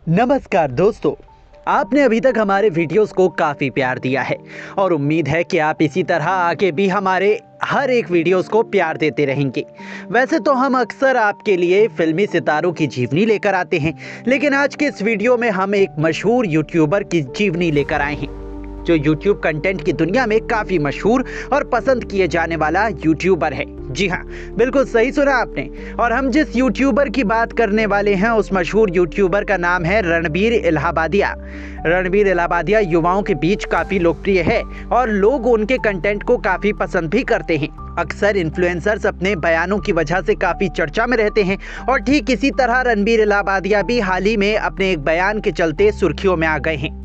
नमस्कार दोस्तों, आपने अभी तक हमारे वीडियोस को काफ़ी प्यार दिया है और उम्मीद है कि आप इसी तरह आगे भी हमारे हर एक वीडियोस को प्यार देते रहेंगे। वैसे तो हम अक्सर आपके लिए फिल्मी सितारों की जीवनी लेकर आते हैं, लेकिन आज के इस वीडियो में हम एक मशहूर यूट्यूबर की जीवनी लेकर आए हैं जो यूट्यूब कंटेंट की दुनिया में काफ़ी मशहूर और पसंद किए जाने वाला यूट्यूबर है। जी हाँ, बिल्कुल सही सुना आपने। और हम जिस यूट्यूबर की बात करने वाले हैं उस मशहूर यूट्यूबर का नाम है रणबीर इलाहाबादिया। रणबीर इलाहाबादिया युवाओं के बीच काफ़ी लोकप्रिय है और लोग उनके कंटेंट को काफ़ी पसंद भी करते हैं। अक्सर इन्फ्लुएंसर्स अपने बयानों की वजह से काफ़ी चर्चा में रहते हैं और ठीक इसी तरह रणबीर इलाहाबादिया भी हाल ही में अपने एक बयान के चलते सुर्खियों में आ गए हैं।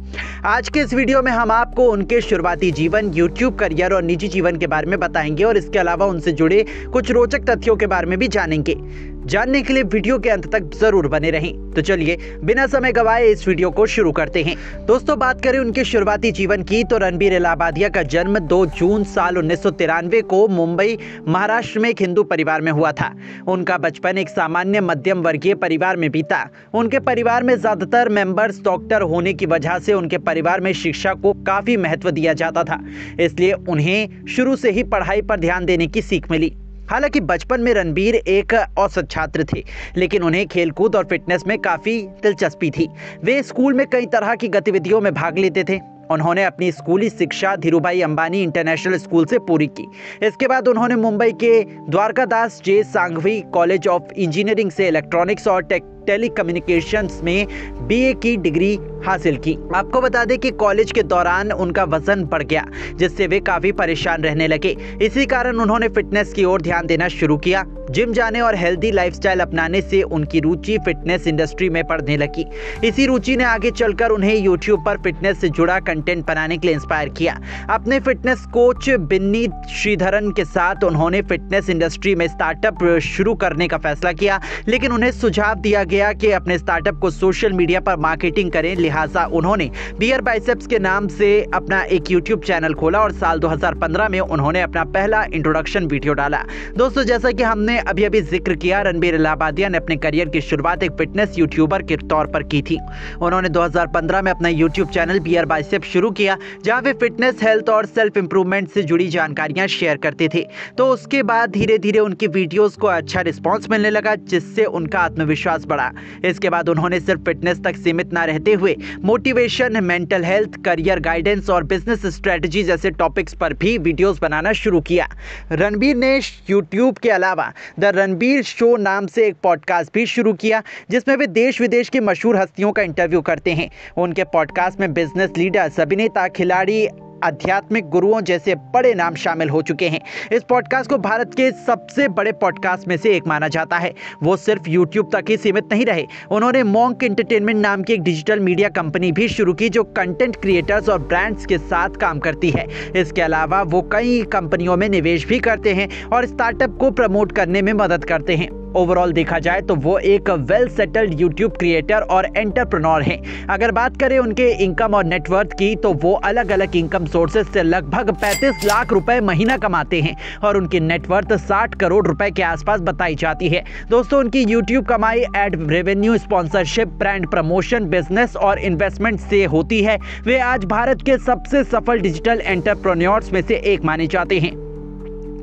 आज के इस वीडियो में हम आपको उनके शुरुआती जीवन, यूट्यूब करियर और निजी जीवन के बारे में बताएंगे और इसके अलावा उनसे जुड़े कुछ रोचक तथ्यों के बारे में भी जानेंगे। जानने के लिए वीडियो के अंत तक जरूर बने रहें। तो चलिए बिना समय गवाए इस वीडियो को शुरू करते हैं। दोस्तों, बात करें उनके शुरुआती जीवन की तो रणबीर इलाहाबादिया का जन्म 2 जून साल 1993 को मुंबई, महाराष्ट्र में एक हिंदू परिवार में हुआ था। उनका बचपन एक सामान्य मध्यम वर्गीय परिवार में बीता। उनके परिवार में ज्यादातर मेंबर्स डॉक्टर होने की वजह से उनके परिवार में शिक्षा को काफी महत्व दिया जाता था, इसलिए उन्हें शुरू से ही पढ़ाई पर ध्यान देने की सीख मिली। हालांकि बचपन में रणबीर एक औसत छात्र थे, लेकिन उन्हें खेलकूद और फिटनेस में काफ़ी दिलचस्पी थी। वे स्कूल में कई तरह की गतिविधियों में भाग लेते थे। उन्होंने अपनी स्कूली शिक्षा धीरूभाई अंबानी इंटरनेशनल स्कूल से पूरी की। इसके बाद उन्होंने मुंबई के द्वारकादास जे सांघवी कॉलेज ऑफ इंजीनियरिंग से इलेक्ट्रॉनिक्स और टेलीकम्युनिकेशंस में बीए की डिग्री हासिल की। आपको बता दें कि कॉलेज के दौरान उनका वजन बढ़ गया, जिससे वे काफ़ी परेशान रहने लगे। इसी कारण उन्होंने फिटनेस की ओर ध्यान देना शुरू किया। जिम जाने और हेल्दी लाइफस्टाइल अपनाने से उनकी रुचि फिटनेस इंडस्ट्री में बढ़ने लगी। इसी रुचि ने आगे चलकर उन्हें यूट्यूब पर फिटनेस से जुड़ा कंटेंट बनाने के लिए इंस्पायर किया। अपने फिटनेस कोच बिन्नी श्रीधरन के साथ उन्होंने फिटनेस इंडस्ट्री में स्टार्टअप शुरू करने का फैसला किया, लेकिन उन्हें सुझाव दिया गया कि अपने स्टार्टअप को सोशल मीडिया पर मार्केटिंग करें। लिहाजा उन्होंने बियर बाइसेप्स के नाम से अपना एक यूट्यूब चैनल खोला और साल 2015 में उन्होंने अपना पहला इंट्रोडक्शन वीडियो डाला। दोस्तों, जैसा कि हमने अभी जिक्र किया, रणबीर इलाहाबादिया ने अपने करियर की शुरुआत एक फिटनेस यूट्यूबर के तौर पर की थी। उन्होंने 2015 में अपना यूट्यूब चैनल बियर बाइसेप्स शुरू किया, जहां वे फिटनेस, हेल्थ और सेल्फ इंप्रूवमेंट से जुड़ी जानकारियां शेयर करते थे। तो उसके बाद धीरे धीरे उनकी वीडियोस को अच्छा रिस्पॉन्स मिलने लगा, जिससे उनका आत्मविश्वास बढ़ा। इसके बाद उन्होंने सिर्फ फिटनेस तक सीमित न रहते हुए motivation, mental health, career guidance और बिजनेस स्ट्रेटजी जैसे टॉपिक्स पर भी वीडियोस बनाना शुरू किया। रणबीर ने यूट्यूब के अलावा द रणबीर शो नाम से एक पॉडकास्ट भी शुरू किया, जिसमें वे देश विदेश की मशहूर हस्तियों का इंटरव्यू करते हैं। उनके पॉडकास्ट में बिजनेस लीडर्स, अभिनेता, खिलाड़ी, आध्यात्मिक गुरुओं जैसे बड़े नाम शामिल हो चुके हैं। इस पॉडकास्ट को भारत के सबसे बड़े पॉडकास्ट में से एक माना जाता है। वो सिर्फ यूट्यूब तक ही सीमित नहीं रहे। उन्होंने मॉन्क एंटरटेनमेंट नाम की एक डिजिटल मीडिया कंपनी भी शुरू की, जो कंटेंट क्रिएटर्स और ब्रांड्स के साथ काम करती है। इसके अलावा वो कई कंपनियों में निवेश भी करते हैं और स्टार्टअप को प्रमोट करने में मदद करते हैं। ओवरऑल देखा जाए तो वो एक वेल सेटल्ड यूट्यूब क्रिएटर और एंटरप्रेन्योर हैं। अगर बात करें उनके इनकम और नेटवर्थ की तो वो अलग अलग इनकम सोर्सेज से लगभग 35 लाख रुपए महीना कमाते हैं और उनकी नेटवर्थ 60 करोड़ रुपए के आसपास बताई जाती है। दोस्तों, उनकी यूट्यूब कमाई ad revenue, sponsorship, brand promotion, business और इन्वेस्टमेंट से होती है। वे आज भारत के सबसे सफल डिजिटल एंटरप्रेन्योर्स में से एक माने जाते हैं।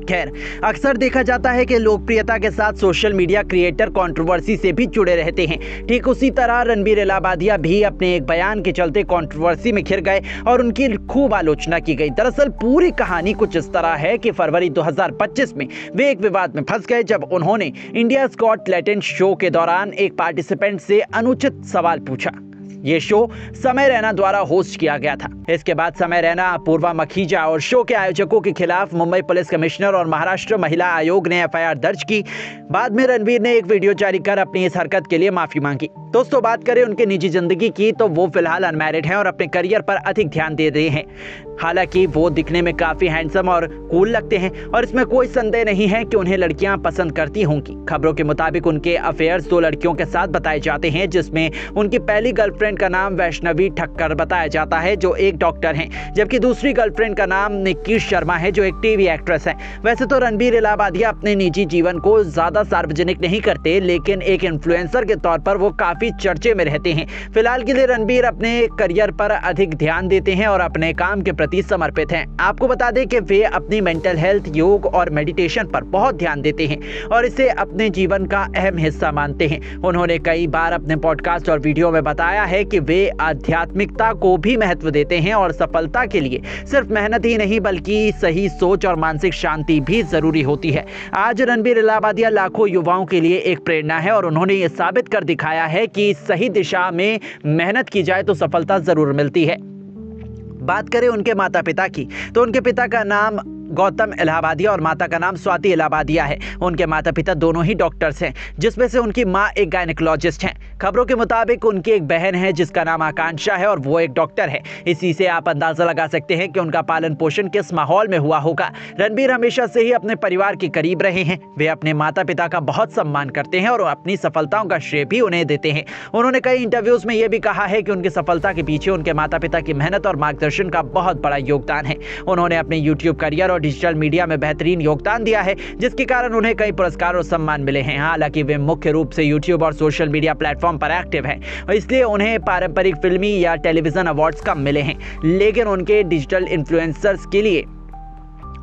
खैर, अक्सर देखा जाता है कि लोकप्रियता के साथ सोशल मीडिया क्रिएटर कंट्रोवर्सी से भी जुड़े रहते हैं। ठीक उसी तरह रणबीर इलाहाबादिया भी अपने एक बयान के चलते कंट्रोवर्सी में घिर गए और उनकी खूब आलोचना की गई। दरअसल पूरी कहानी कुछ इस तरह है कि फरवरी 2025 में वे एक विवाद में फंस गए, जब उन्होंने इंडियाज गॉट टैलेंट शो के दौरान एक पार्टिसिपेंट से अनुचित सवाल पूछा। ये शो समय रैना द्वारा होस्ट किया गया था। इसके बाद समय रैना, अपूर्वा मखीजा और शो के आयोजकों के खिलाफ मुंबई पुलिस कमिश्नर और महाराष्ट्र महिला आयोग ने एफआईआर दर्ज की। बाद में रणबीर ने एक वीडियो जारी कर अपनी इस हरकत के लिए माफी मांगी। दोस्तों, बात करें उनके निजी जिंदगी की तो वो फिलहाल अनमैरिड हैं और अपने करियर पर अधिक ध्यान दे रहे हैं। हालांकि वो दिखने में काफी हैंडसम और कूल लगते हैं और इसमें कोई संदेह नहीं है कि उन्हें लड़कियां पसंद करती होंगी। खबरों के मुताबिक उनके अफेयर्स 2 लड़कियों के साथ बताए जाते हैं, जिसमें उनकी पहली गर्लफ्रेंड गर्लफ्रेंड का नाम वैष्णवी ठक्कर बताया जाता है जो एक डॉक्टर हैं, जबकि दूसरी गर्लफ्रेंड का नाम निक्की शर्मा है जो एक टीवी एक्ट्रेस है। वैसे तो रणबीर इलाहाबादिया अपने निजी जीवन को ज्यादा सार्वजनिक नहीं करते, लेकिन एक इन्फ्लुएंसर के तौर पर वो काफी चर्चे में रहते हैं। फिलहाल के लिए रणबीर अपने करियर पर अधिक ध्यान देते हैं और अपने काम के प्रति समर्पित हैं। आपको बता दें कि वे अपनी मेंटल हेल्थ, योग और मेडिटेशन पर बहुत ध्यान देते हैं और इसे अपने जीवन का अहम हिस्सा मानते हैं। उन्होंने कई बार अपने पॉडकास्ट और वीडियो में बताया है कि वे आध्यात्मिकता को भी महत्व देते हैं और सफलता के लिए सिर्फ मेहनत ही नहीं बल्कि सही सोच और मानसिक शांति भी जरूरी होती है। आज रणबीर इलाहाबादिया लाखों युवाओं के लिए एक प्रेरणा है और उन्होंने ये साबित कर दिखाया है कि सही दिशा में मेहनत की जाए तो सफलता जरूर मिलती है। बात करें उनके माता पिता की तो उनके पिता का नाम गौतम इलाहाबादिया और माता का नाम स्वाति इलाहाबादिया है। उनके माता पिता दोनों ही डॉक्टर्स हैं, जिसमें से उनकी मां एक गायनेकोलॉजिस्ट हैं। खबरों के मुताबिक उनकी एक बहन है जिसका नाम आकांक्षा है और वो एक डॉक्टर है। इसी से आप अंदाजा लगा सकते हैं कि उनका पालन पोषण किस माहौल में हुआ होगा। रणबीर हमेशा से ही अपने परिवार के करीब रहे हैं। वे अपने माता पिता का बहुत सम्मान करते हैं और अपनी सफलताओं का श्रेय भी उन्हें देते हैं। उन्होंने कई इंटरव्यूज में यह भी कहा है कि उनकी सफलता के पीछे उनके माता पिता की मेहनत और मार्गदर्शन का बहुत बड़ा योगदान है। उन्होंने अपने यूट्यूब करियर और डिजिटल मीडिया में बेहतरीन योगदान दिया है, जिसके कारण उन्हें कई पुरस्कार और सम्मान मिले हैं। हालांकि वे मुख्य रूप से यूट्यूब और सोशल मीडिया प्लेटफॉर्म पर एक्टिव हैं और इसलिए उन्हें पारंपरिक फिल्मी या टेलीविजन अवार्ड्स कम मिले हैं, लेकिन उनके डिजिटल इन्फ्लुएंसर्स के लिए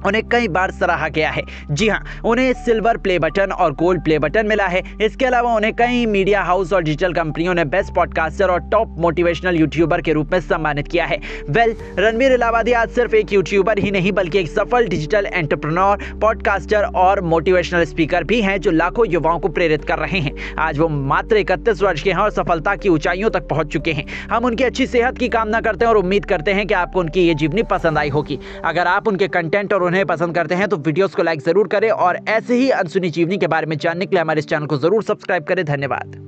उन्हें कई बार सराहा गया है। जी हां, उन्हें सिल्वर प्ले बटन और गोल्ड प्ले बटन मिला है। इसके अलावा उन्हें कई मीडिया हाउस और डिजिटल कंपनियों ने बेस्ट पॉडकास्टर और टॉप मोटिवेशनल यूट्यूबर के रूप में सम्मानित किया है। रणबीर इलाहाबादिया आज सिर्फ एक यूट्यूबर ही नहीं बल्कि एक सफल डिजिटल एंटरप्रेन्योर, पॉडकास्टर और मोटिवेशनल स्पीकर भी हैं जो लाखों युवाओं को प्रेरित कर रहे हैं। आज वो मात्र 31 वर्ष के हैं और सफलता की ऊंचाइयों तक पहुंच चुके हैं। हम उनकी अच्छी सेहत की कामना करते हैं और उम्मीद करते हैं कि आपको उनकी ये जीवनी पसंद आई होगी। अगर आप उनके कंटेंट और उन्हें पसंद करते हैं तो वीडियोस को लाइक जरूर करें और ऐसे ही अनसुनी जीवनी के बारे में जानने के लिए हमारे इस चैनल को जरूर सब्सक्राइब करें। धन्यवाद।